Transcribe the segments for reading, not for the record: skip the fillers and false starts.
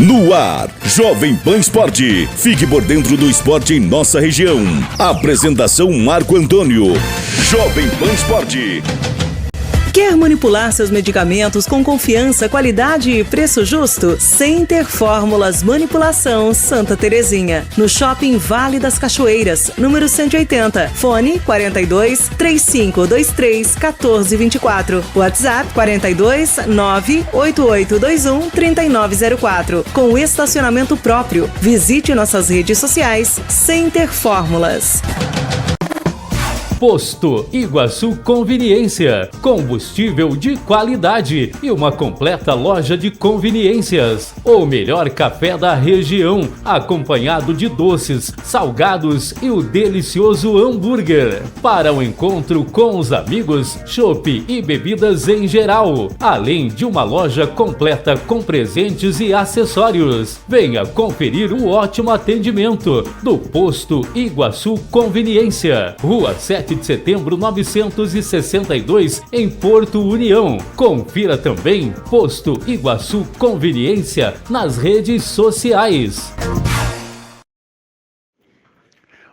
No ar, Jovem Pan Esporte. Fique por dentro do esporte em nossa região. Apresentação Marco Antônio. Jovem Pan Esporte. Quer manipular seus medicamentos com confiança, qualidade e preço justo? Center Fórmulas Manipulação Santa Terezinha. No Shopping Vale das Cachoeiras, número 180. Fone 42 3523 1424. WhatsApp 42 98821 3904. Com estacionamento próprio. Visite nossas redes sociais. Center Fórmulas. Posto Iguaçu Conveniência, combustível de qualidade e uma completa loja de conveniências. O melhor café da região, acompanhado de doces, salgados e o delicioso hambúrguer. Para o encontro com os amigos, chopp e bebidas em geral, além de uma loja completa com presentes e acessórios. Venha conferir o ótimo atendimento do Posto Iguaçu Conveniência, Rua 7 de Setembro 962, em Porto União. Confira também Posto Iguaçu Conveniência nas redes sociais.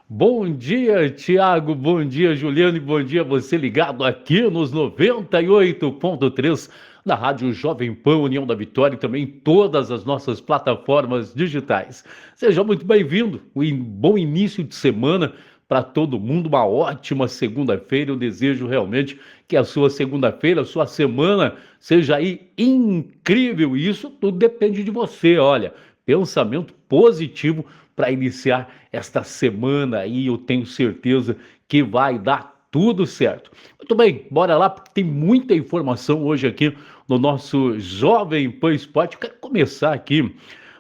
Bom dia, Tiago, bom dia, Juliano, e bom dia você ligado aqui nos 98.3 da Rádio Jovem Pan União da Vitória e também em todas as nossas plataformas digitais. Seja muito bem-vindo, um bom início de semana para todo mundo, uma ótima segunda-feira. Eu desejo realmente que a sua segunda-feira, a sua semana seja aí incrível. E isso tudo depende de você, olha, pensamento positivo para iniciar esta semana aí, eu tenho certeza que vai dar tudo certo. Muito bem, bora lá, porque tem muita informação hoje aqui no nosso Jovem Pan Esporte. Eu quero começar aqui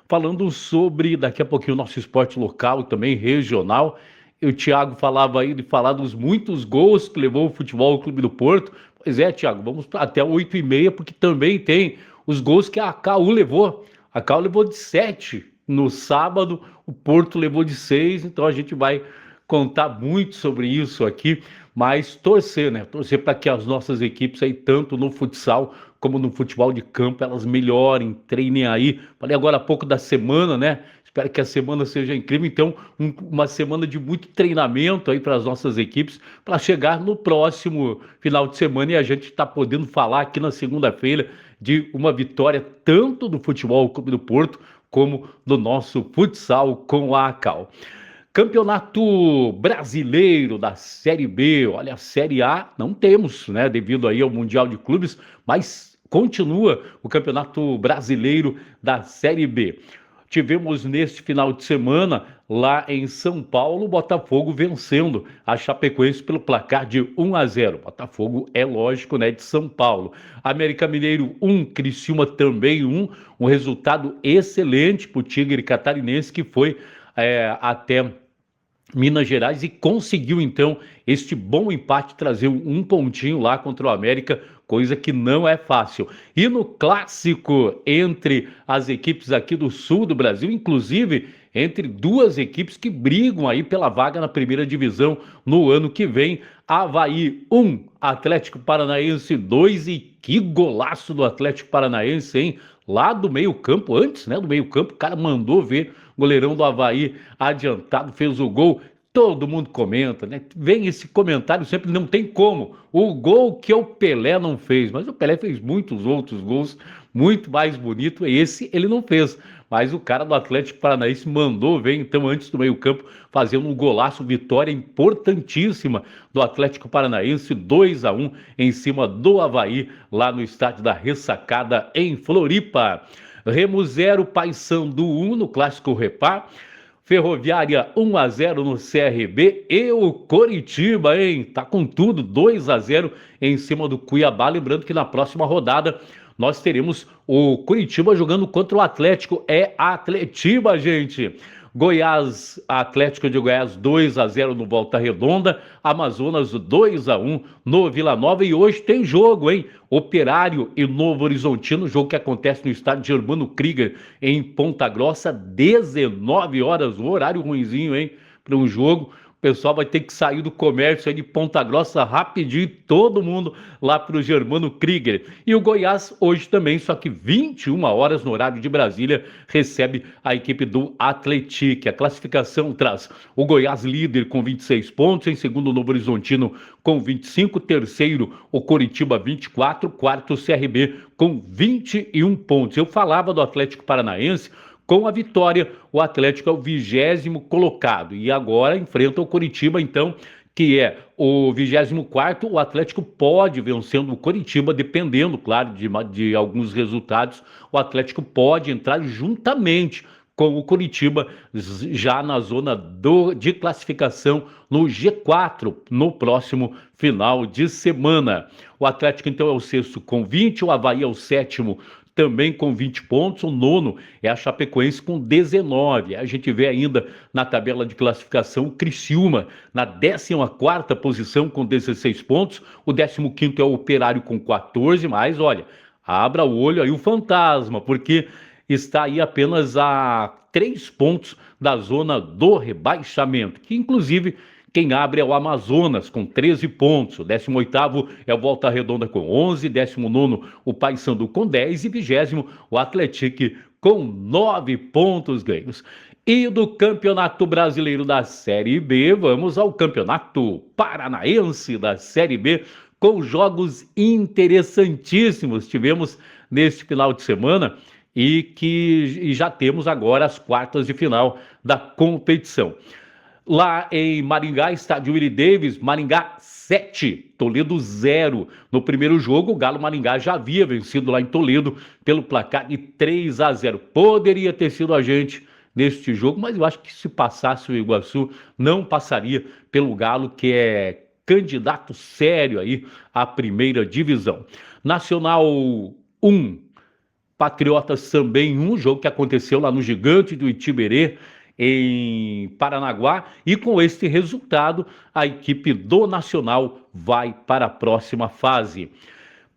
falando sobre, daqui a pouquinho, o nosso esporte local e também regional. O Thiago falava aí de falar dos muitos gols que levou o Futebol Clube do Porto. Pois é, Thiago, vamos até 8h30, porque também tem os gols que a KU levou. A KU levou de 7 no sábado, o Porto levou de 6, então a gente vai contar muito sobre isso aqui, mas torcer, né? Torcer para que as nossas equipes aí, tanto no futsal como no futebol de campo, elas melhorem, treinem aí. Falei agora há pouco da semana, né? Espero que a semana seja incrível, então uma semana de muito treinamento aí para as nossas equipes, para chegar no próximo final de semana e a gente está podendo falar aqui na segunda-feira de uma vitória tanto do Futebol Clube do Porto como do nosso futsal com a ACAL. Campeonato Brasileiro da Série B, olha, a Série A não temos, né, devido aí ao Mundial de Clubes, mas continua o Campeonato Brasileiro da Série B. Tivemos neste final de semana, lá em São Paulo, o Botafogo vencendo a Chapecoense pelo placar de 1-0. Botafogo é lógico, né, de São Paulo. América Mineiro 1, Criciúma também 1. Um resultado excelente para o Tigre Catarinense, que foi até Minas Gerais e conseguiu então este bom empate, trazer um pontinho lá contra o América, coisa que não é fácil. E no clássico entre as equipes aqui do sul do Brasil, inclusive entre duas equipes que brigam aí pela vaga na primeira divisão no ano que vem, Avaí 1, Atlético Paranaense 2, e que golaço do Atlético Paranaense, hein? Lá do meio campo, antes, né, do meio campo, o cara mandou ver, o goleirão do Avaí adiantado, fez o gol. Todo mundo comenta, né? Vem esse comentário sempre, não tem como. O gol que o Pelé não fez, mas o Pelé fez muitos outros gols, muito mais bonito. Esse ele não fez, mas o cara do Atlético Paranaense mandou ver, então, antes do meio-campo, fazendo um golaço, vitória importantíssima do Atlético Paranaense, 2-1 em cima do Avaí, lá no estádio da Ressacada, em Floripa. Remo 0, Paysandu 1 no Clássico Repá. Ferroviária 1-0 no CRB, e o Coritiba, hein? Tá com tudo, 2-0 em cima do Cuiabá. Lembrando que na próxima rodada nós teremos o Coritiba jogando contra o Atlético. É Atletiba, gente. Goiás, Atlético de Goiás 2-0 no Volta Redonda, Amazonas 2-1 no Vila Nova, e hoje tem jogo, hein? Operário e Novo Horizontino, jogo que acontece no estádio Germano Krieger em Ponta Grossa, 19 horas, o horário ruinzinho, hein? Para um jogo, pessoal vai ter que sair do comércio aí de Ponta Grossa rapidinho, todo mundo lá para o Germano Krieger. E o Goiás hoje também, só que 21 horas no horário de Brasília, recebe a equipe do Atlético. A classificação traz o Goiás líder com 26 pontos, em segundo o Novo Horizontino com 25, terceiro o Coritiba 24, quarto o CRB com 21 pontos. Eu falava do Atlético Paranaense. Com a vitória, o Atlético é o 20º colocado e agora enfrenta o Coritiba, então, que é o 24º. O Atlético pode, vencendo o Coritiba, dependendo, claro, de alguns resultados, o Atlético pode entrar juntamente com o Coritiba já na zona de classificação no G4 no próximo final de semana. O Atlético, então, é o sexto com 20, o Avaí é o sétimo também com 20 pontos, o nono é a Chapecoense com 19. A gente vê ainda na tabela de classificação o Criciúma na 14ª posição com 16 pontos, o 15º é o Operário com 14, mas olha, abra o olho aí o fantasma, porque está aí apenas a 3 pontos da zona do rebaixamento, que inclusive quem abre é o Amazonas, com 13 pontos. O 18º é o Volta Redonda, com 11. 19º, o Paysandu, com 10. E 20º, o Atlético, com 9 pontos ganhos. E do Campeonato Brasileiro da Série B, vamos ao Campeonato Paranaense da Série B, com jogos interessantíssimos. Tivemos neste final de semana e já temos agora as quartas de final da competição. Lá em Maringá, estádio Willie Davis, Maringá 7, Toledo 0. No primeiro jogo, o Galo Maringá já havia vencido lá em Toledo pelo placar de 3-0. Poderia ter sido a gente neste jogo, mas eu acho que se passasse o Iguaçu, não passaria pelo Galo, que é candidato sério aí à primeira divisão. Nacional 1, Patriotas também 1, jogo que aconteceu lá no Gigante do Itiberê, em Paranaguá, e com este resultado a equipe do Nacional vai para a próxima fase.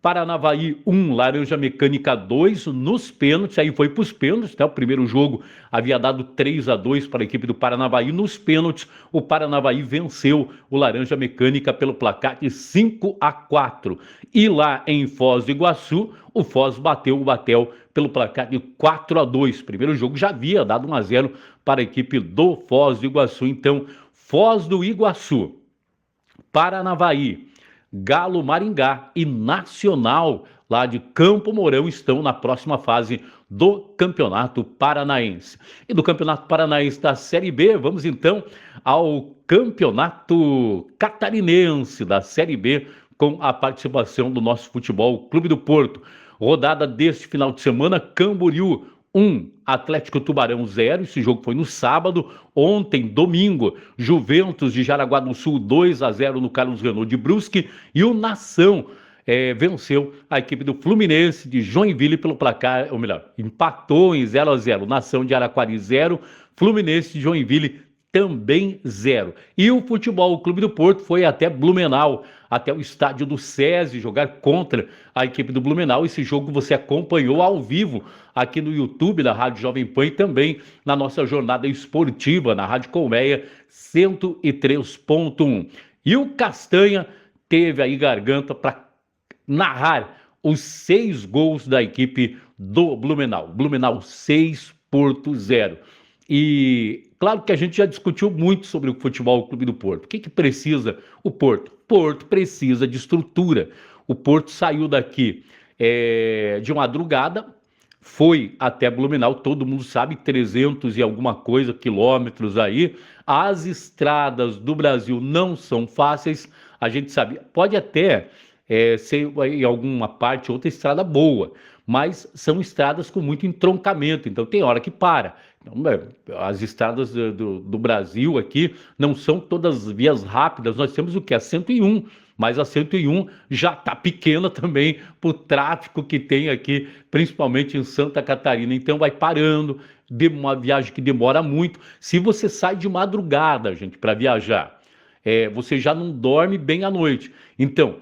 Paranavaí 1, Laranja Mecânica 2 nos pênaltis, aí foi para os pênaltis, tá? O primeiro jogo havia dado 3-2 para a equipe do Paranavaí, nos pênaltis o Paranavaí venceu o Laranja Mecânica pelo placar de 5-4. E lá em Foz do Iguaçu, o Foz bateu o Batel pelo placar de 4-2. Primeiro jogo já havia dado 1-0 para a equipe do Foz do Iguaçu. Então, Foz do Iguaçu, Paranavaí, Galo Maringá e Nacional, lá de Campo Mourão, estão na próxima fase do Campeonato Paranaense. E do Campeonato Paranaense da Série B, vamos então ao Campeonato Catarinense da Série B, com a participação do nosso Futebol Clube do Porto. Rodada deste final de semana, Camboriú 1, Atlético Tubarão 0, esse jogo foi no sábado. Ontem, domingo, Juventus de Jaraguá do Sul 2-0 no Carlos Renault de Brusque, e o Nação venceu a equipe do Fluminense de Joinville pelo placar, ou melhor, empatou em 0-0, Nação de Araquari 0, Fluminense de Joinville também 0. E o Futebol Clube do Porto foi até Blumenau, até o estádio do SESI, jogar contra a equipe do Blumenau. Esse jogo você acompanhou ao vivo aqui no YouTube da Rádio Jovem Pan e também na nossa jornada esportiva na Rádio Colmeia 103.1. E o Castanha teve aí garganta para narrar os 6 gols da equipe do Blumenau. Blumenau 6, Porto 0. E claro que a gente já discutiu muito sobre o Futebol Clube do Porto. O que precisa o Porto? Porto precisa de estrutura. O Porto saiu daqui de madrugada, foi até Blumenau, todo mundo sabe, 300 e alguma coisa quilômetros aí. As estradas do Brasil não são fáceis, a gente sabe, pode até ser em alguma parte outra estrada boa, mas são estradas com muito entroncamento, então tem hora que para. Então, as estradas do Brasil aqui não são todas vias rápidas, nós temos o que? A 101, mas a 101 já está pequena também para o tráfego que tem aqui, principalmente em Santa Catarina, então vai parando, uma viagem que demora muito. Se você sai de madrugada, gente, para viajar, você já não dorme bem à noite, então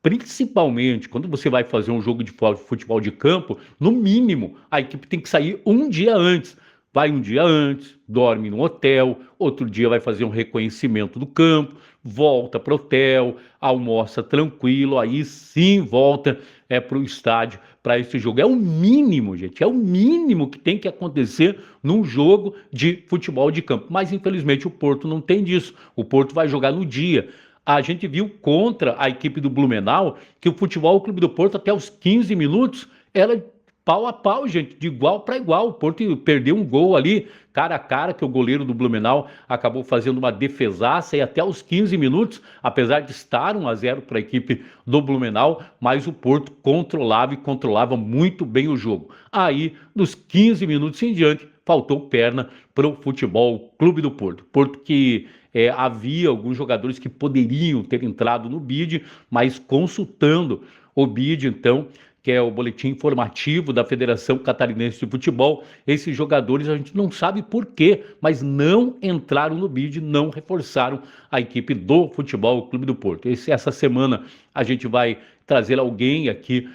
principalmente quando você vai fazer um jogo de futebol de campo, no mínimo a equipe tem que sair um dia antes, vai um dia antes, dorme no hotel, outro dia vai fazer um reconhecimento do campo, volta para o hotel, almoça tranquilo, aí sim volta para o estádio para esse jogo. É o mínimo, gente, é o mínimo que tem que acontecer num jogo de futebol de campo. Mas infelizmente o Porto não tem disso. O Porto vai jogar no dia. A gente viu contra a equipe do Blumenau que o Futebol Clube do Porto, até os 15 minutos, era pau a pau, gente, de igual para igual. O Porto perdeu um gol ali, cara a cara, que o goleiro do Blumenau acabou fazendo uma defesaça, e até os 15 minutos, apesar de estar 1-0 para a equipe do Blumenau, mas o Porto controlava e controlava muito bem o jogo. Aí, dos 15 minutos em diante, faltou perna para o Futebol Clube do Porto. Porto que havia alguns jogadores que poderiam ter entrado no BID, mas consultando o BID, então, que é o boletim informativo da Federação Catarinense de Futebol, esses jogadores a gente não sabe por quê, mas não entraram no BID, não reforçaram a equipe do Futebol Clube do Porto. Essa semana a gente vai trazer alguém aqui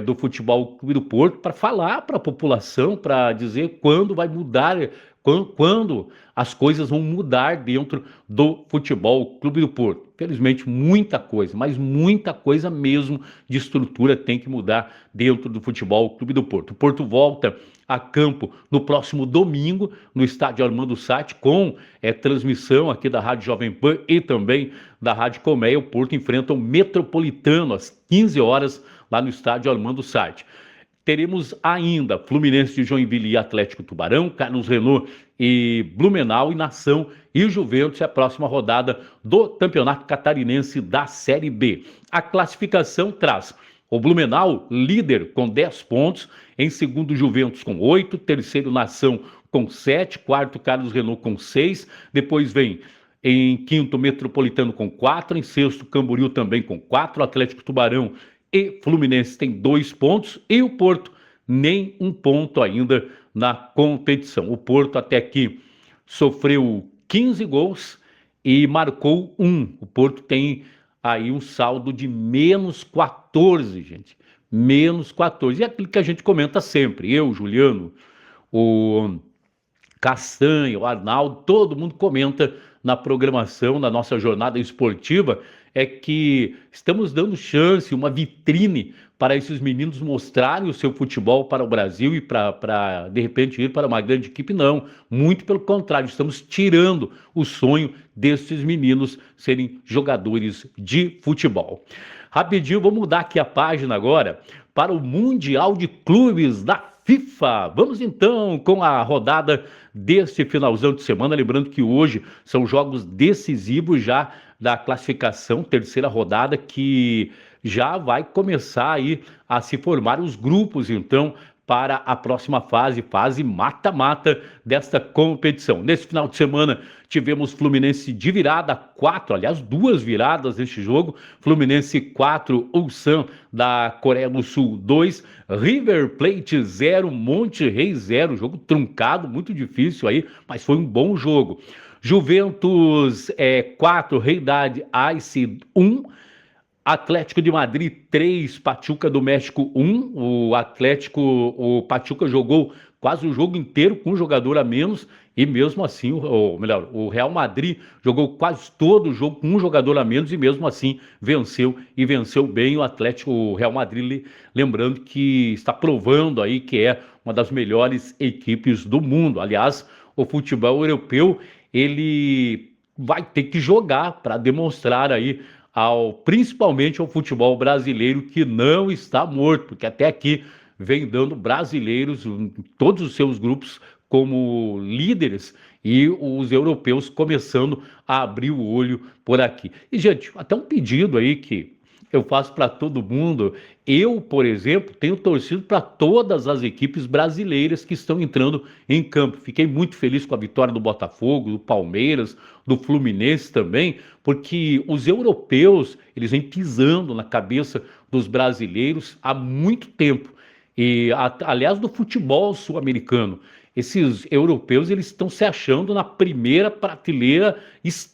do Futebol Clube do Porto para falar para a população, para dizer quando vai mudar, quando as coisas vão mudar dentro do Futebol Clube do Porto. Felizmente, muita coisa, mas muita coisa mesmo de estrutura tem que mudar dentro do Futebol Clube do Porto. O Porto volta a campo no próximo domingo, no estádio Armando Satti, com transmissão aqui da Rádio Jovem Pan e também da Rádio Colmeia. O Porto enfrenta o Metropolitano às 15 horas lá no estádio Armando Satti. Teremos ainda Fluminense de Joinville e Atlético Tubarão, Carlos Renault e Blumenau, e Nação e Juventus, é a próxima rodada do Campeonato Catarinense da Série B. A classificação traz o Blumenau, líder com 10 pontos, em segundo Juventus com 8, terceiro Nação com 7, quarto Carlos Renault com 6, depois vem em quinto Metropolitano com 4, em sexto Camboriú também com 4, Atlético Tubarão e Fluminense tem 2 pontos, e o Porto nem um ponto ainda na competição. O Porto até aqui sofreu 15 gols e marcou 1. O Porto tem aí um saldo de menos 14, gente. Menos 14. E é aquilo que a gente comenta sempre. Eu, Juliano, o Castanha, o Arnaldo, todo mundo comenta na programação, na nossa jornada esportiva, é que estamos dando chance, uma vitrine para esses meninos mostrarem o seu futebol para o Brasil e para de repente, ir para uma grande equipe. Não, muito pelo contrário, estamos tirando o sonho desses meninos serem jogadores de futebol. Rapidinho, vou mudar aqui a página agora para o Mundial de Clubes da FIFA. Vamos então com a rodada deste finalzão de semana, lembrando que hoje são jogos decisivos já da classificação, terceira rodada, que já vai começar aí a se formar os grupos, então, para a próxima fase mata-mata desta competição. Nesse final de semana tivemos Fluminense de virada 4, aliás, 2 viradas neste jogo, Fluminense 4, Ulsan da Coreia do Sul 2, River Plate 0, Monterrey 0, jogo truncado, muito difícil aí, mas foi um bom jogo. Juventus 4, Reidade Ice 1, Atlético de Madrid 3, Pachuca do México 1. O Pachuca jogou quase o jogo inteiro com um jogador a menos e mesmo assim, o Real Madrid jogou quase todo o jogo com um jogador a menos e mesmo assim venceu bem o Real Madrid, lembrando que está provando aí que é uma das melhores equipes do mundo. Aliás, o futebol europeu, ele vai ter que jogar para demonstrar aí principalmente ao futebol brasileiro que não está morto, porque até aqui vem dando brasileiros em todos os seus grupos como líderes e os europeus começando a abrir o olho por aqui. E, gente, até um pedido aí que eu faço para todo mundo. Eu, por exemplo, tenho torcido para todas as equipes brasileiras que estão entrando em campo. Fiquei muito feliz com a vitória do Botafogo, do Palmeiras, do Fluminense também, porque os europeus, eles vêm pisando na cabeça dos brasileiros há muito tempo. aliás, do futebol sul-americano. Esses europeus, eles estão se achando na primeira prateleira,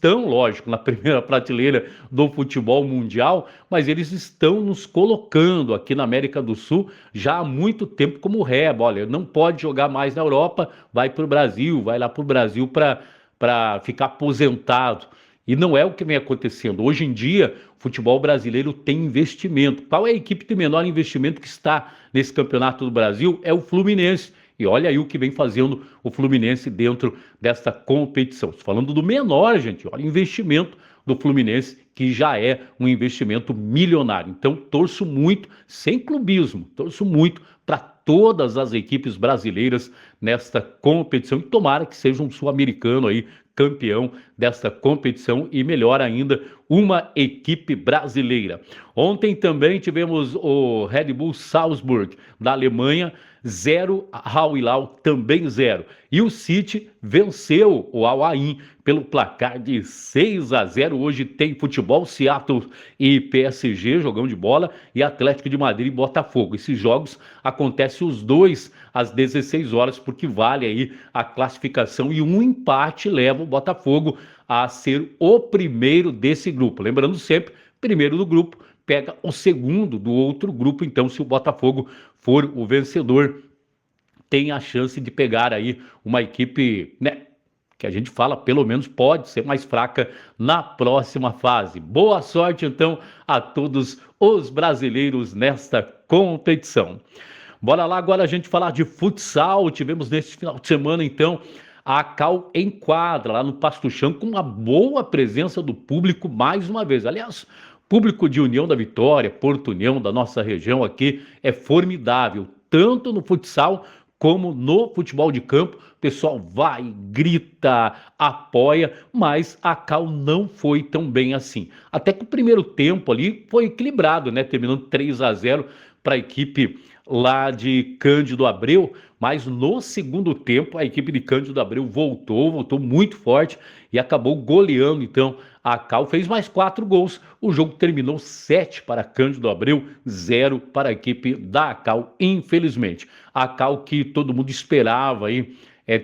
lógico, na primeira prateleira do futebol mundial, mas eles estão nos colocando aqui na América do Sul já há muito tempo como reba. Olha, não pode jogar mais na Europa, vai para o Brasil, vai lá para o Brasil para ficar aposentado. E não é o que vem acontecendo. Hoje em dia, o futebol brasileiro tem investimento. Qual é a equipe de menor investimento que está nesse campeonato do Brasil? É o Fluminense. E olha aí o que vem fazendo o Fluminense dentro desta competição. Estou falando do menor, gente. Olha o investimento do Fluminense, que já é um investimento milionário. Então, torço muito, sem clubismo, torço muito para todas as equipes brasileiras nesta competição. E tomara que seja um sul-americano aí campeão desta competição e, melhor ainda, uma equipe brasileira. Ontem também tivemos o Red Bull Salzburg da Alemanha, 0, Al Hilal também 0. E o City venceu o Al Ain pelo placar de 6-0. Hoje tem futebol, Seattle e PSG, jogão de bola, e Atlético de Madrid e Botafogo. Esses jogos acontecem os dois às 16 horas, porque vale aí a classificação, e um empate leva o Botafogo a ser o primeiro desse grupo. Lembrando sempre, primeiro do grupo pega o segundo do outro grupo. Então, se o Botafogo for o vencedor, tem a chance de pegar aí uma equipe, né, que a gente fala, pelo menos pode ser mais fraca na próxima fase. Boa sorte, então, a todos os brasileiros nesta competição. Bora lá agora a gente falar de futsal. Tivemos nesse final de semana, então, a Cal em quadra, lá no Pasto Chão, com uma boa presença do público mais uma vez. Aliás, público de União da Vitória, Porto União, da nossa região aqui, é formidável, tanto no futsal como no futebol de campo. O pessoal vai, grita, apoia, mas a Cal não foi tão bem assim. Até que o primeiro tempo ali foi equilibrado, né? Terminando 3-0 para a equipe lá de Cândido Abreu, mas no segundo tempo a equipe de Cândido Abreu voltou muito forte e acabou goleando. Então a Cal fez mais 4 gols, o jogo terminou 7 para Cândido Abreu, 0 para a equipe da Cal, infelizmente. A Cal, que todo mundo esperava aí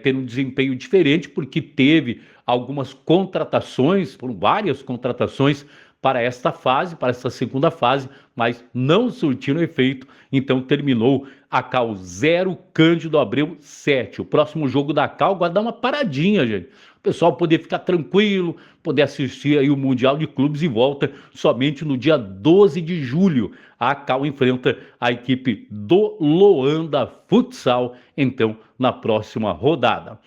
ter um desempenho diferente, porque teve algumas contratações, foram várias contratações para esta fase, para esta segunda fase, mas não surtiram efeito. Então terminou a Cal 0, Cândido Abreu 7. O próximo jogo da Cal vai dar uma paradinha, gente. O pessoal poder ficar tranquilo, poder assistir aí o Mundial de Clubes, e volta somente no dia 12 de julho. A Cal enfrenta a equipe do Loanda Futsal, então, na próxima rodada.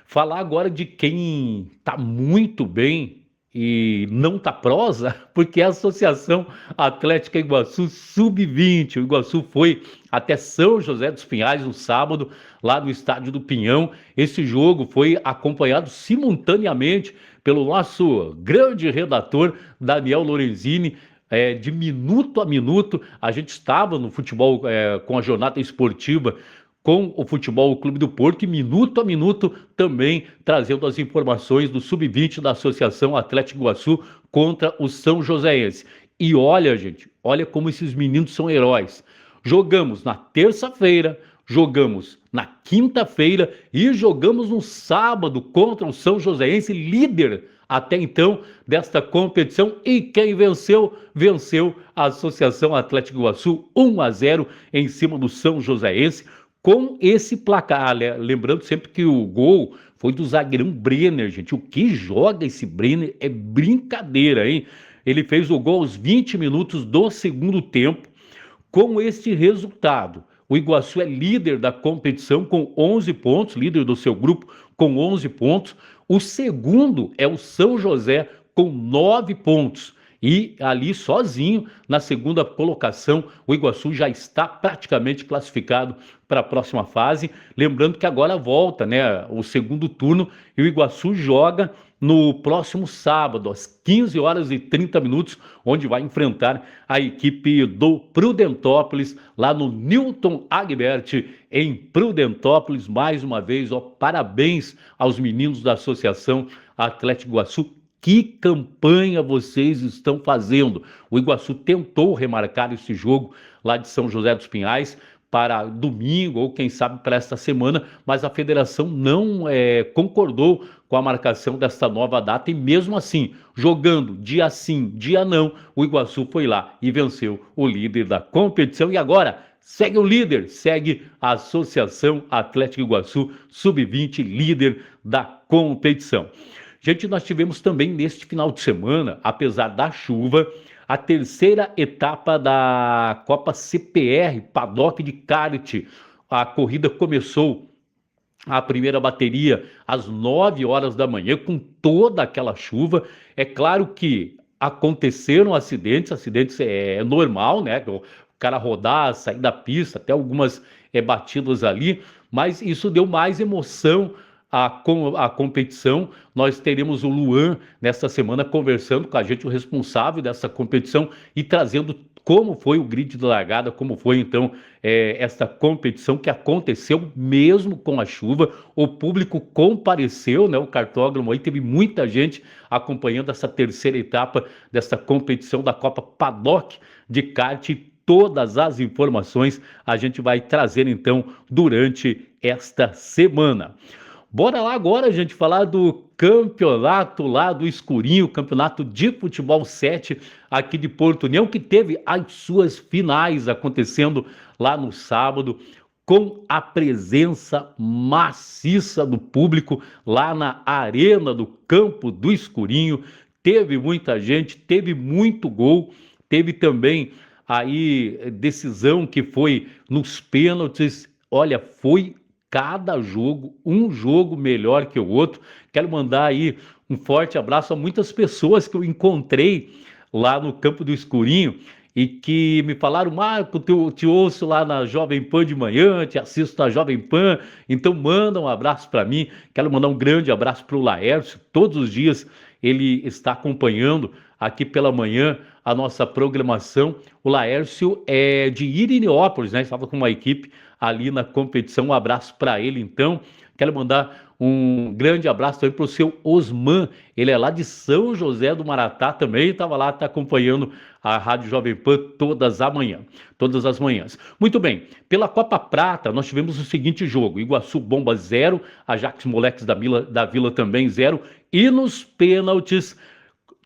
Falar agora de quem está muito bem e não tá prosa, porque é a Associação Atlética Iguaçu Sub-20. O Iguaçu foi até São José dos Pinhais no sábado, lá no estádio do Pinhão. Esse jogo foi acompanhado simultaneamente pelo nosso grande redator Daniel Lorenzini. De minuto a minuto, a gente estava no futebol com a jornada esportiva com o Futebol Clube do Porto, e minuto a minuto também trazendo as informações do Sub-20 da Associação Atlético Iguaçu contra o São Joséense. E olha, gente, olha como esses meninos são heróis. Jogamos na terça-feira, jogamos na quinta-feira e jogamos no sábado contra o São Joséense, líder até então desta competição. E quem venceu? Venceu a Associação Atlético Iguaçu 1-0 em cima do São Joséense, com esse placar. Lembrando sempre que o gol foi do zagueirão Brenner, gente. O que joga esse Brenner é brincadeira, hein? Ele fez o gol aos 20 minutos do segundo tempo. Com este resultado, o Iguaçu é líder da competição com 11 pontos, líder do seu grupo com 11 pontos. O segundo é o São José com 9 pontos. E ali sozinho, na segunda colocação, o Iguaçu já está praticamente classificado para a próxima fase. Lembrando que agora volta, né, o segundo turno, e o Iguaçu joga no próximo sábado, às 15h30, onde vai enfrentar a equipe do Prudentópolis, lá no Newton Agbert, em Prudentópolis. Mais uma vez, parabéns aos meninos da Associação Atlético Iguaçu. Que campanha vocês estão fazendo? O Iguaçu tentou remarcar esse jogo lá de São José dos Pinhais, para domingo ou quem sabe para esta semana, mas a federação não concordou com a marcação desta nova data e mesmo assim, jogando dia sim, dia não, o Iguaçu foi lá e venceu o líder da competição e agora segue o líder, segue a Associação Atlético Iguaçu Sub-20, líder da competição. Gente, nós tivemos também neste final de semana, apesar da chuva, a terceira etapa da Copa CPR, Paddock de Kart. A corrida começou, a primeira bateria, às 9 horas da manhã, com toda aquela chuva. É claro que aconteceram acidentes é normal, né? O cara rodar, sair da pista, até algumas batidas ali, mas isso deu mais emoção a competição. Nós teremos o Luan nesta semana conversando com a gente, o responsável dessa competição, e trazendo como foi o grid de largada, como foi então essa competição que aconteceu mesmo com a chuva. O público compareceu, né? O cartódromo aí teve muita gente acompanhando essa terceira etapa dessa competição da Copa Paddock de Kart. Todas as informações a gente vai trazer então durante esta semana. Bora lá agora, gente, falar do campeonato lá do Escurinho, campeonato de futebol 7 aqui de Porto União, que teve as suas finais acontecendo lá no sábado, com a presença maciça do público lá na arena do campo do Escurinho. Teve muita gente, teve muito gol, teve também aí decisão que foi nos pênaltis. Olha, foi cada jogo, um jogo melhor que o outro. Quero mandar aí um forte abraço a muitas pessoas que eu encontrei lá no campo do Escurinho e que me falaram: Marco, te ouço lá na Jovem Pan de manhã, te assisto na Jovem Pan, então manda um abraço para mim. Quero mandar um grande abraço para o Laércio. Todos os dias ele está acompanhando aqui pela manhã a nossa programação. O Laércio é de Irineópolis, né? Estava com uma equipe ali na competição. Um abraço para ele, então. Quero mandar um grande abraço também para o seu Osman. Ele é lá de São José do Maratá também. Estava lá, está acompanhando a Rádio Jovem Pan todas as manhãs. Muito bem, pela Copa Prata, nós tivemos o seguinte jogo: Iguaçu Bomba 0, Ajax Moleques da Vila também 0. E nos pênaltis,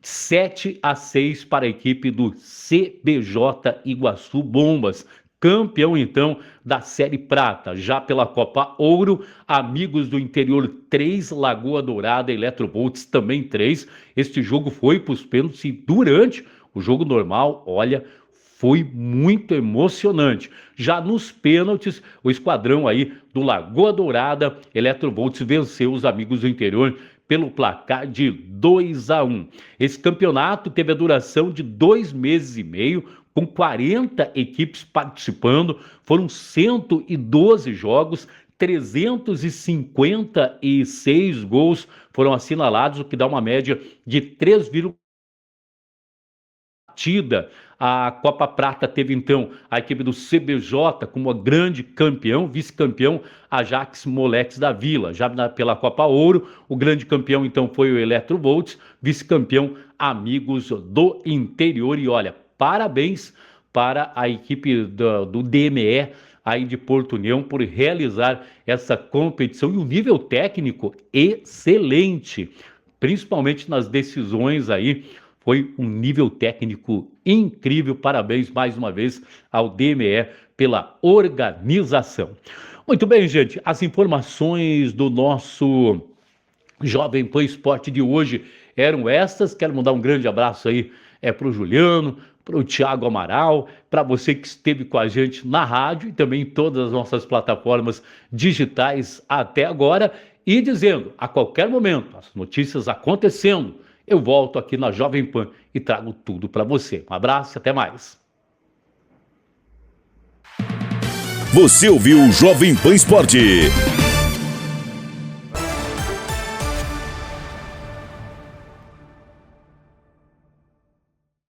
7-6 para a equipe do CBJ Iguaçu Bombas. Campeão, então, da Série Prata. Já pela Copa Ouro, Amigos do Interior 3, Lagoa Dourada, Eletrovolts também 3. Este jogo foi para os pênaltis e durante o jogo normal, olha, foi muito emocionante. Já nos pênaltis, o esquadrão aí do Lagoa Dourada, Eletrovolts, venceu os Amigos do Interior pelo placar de 2-1. Esse campeonato teve a duração de 2 meses e meio, com 40 equipes participando. Foram 112 jogos, 356 gols foram assinalados, o que dá uma média de 3,1 partida. A Copa Prata teve então a equipe do CBJ como a grande campeão, vice-campeão Ajax Moleques da Vila. Já pela Copa Ouro, o grande campeão então foi o Eletrovolts, vice-campeão Amigos do Interior. E olha, parabéns para a equipe do DME aí de Porto União por realizar essa competição, e um nível técnico excelente, principalmente nas decisões aí. Foi um nível técnico incrível. Parabéns mais uma vez ao DME pela organização. Muito bem, gente, as informações do nosso Jovem Pan Esporte de hoje eram estas. Quero mandar um grande abraço aí para o Juliano, para o Thiago Amaral, para você que esteve com a gente na rádio e também em todas as nossas plataformas digitais até agora. E dizendo, a qualquer momento, as notícias acontecendo, eu volto aqui na Jovem Pan e trago tudo para você. Um abraço e até mais. Você ouviu o Jovem Pan Esporte.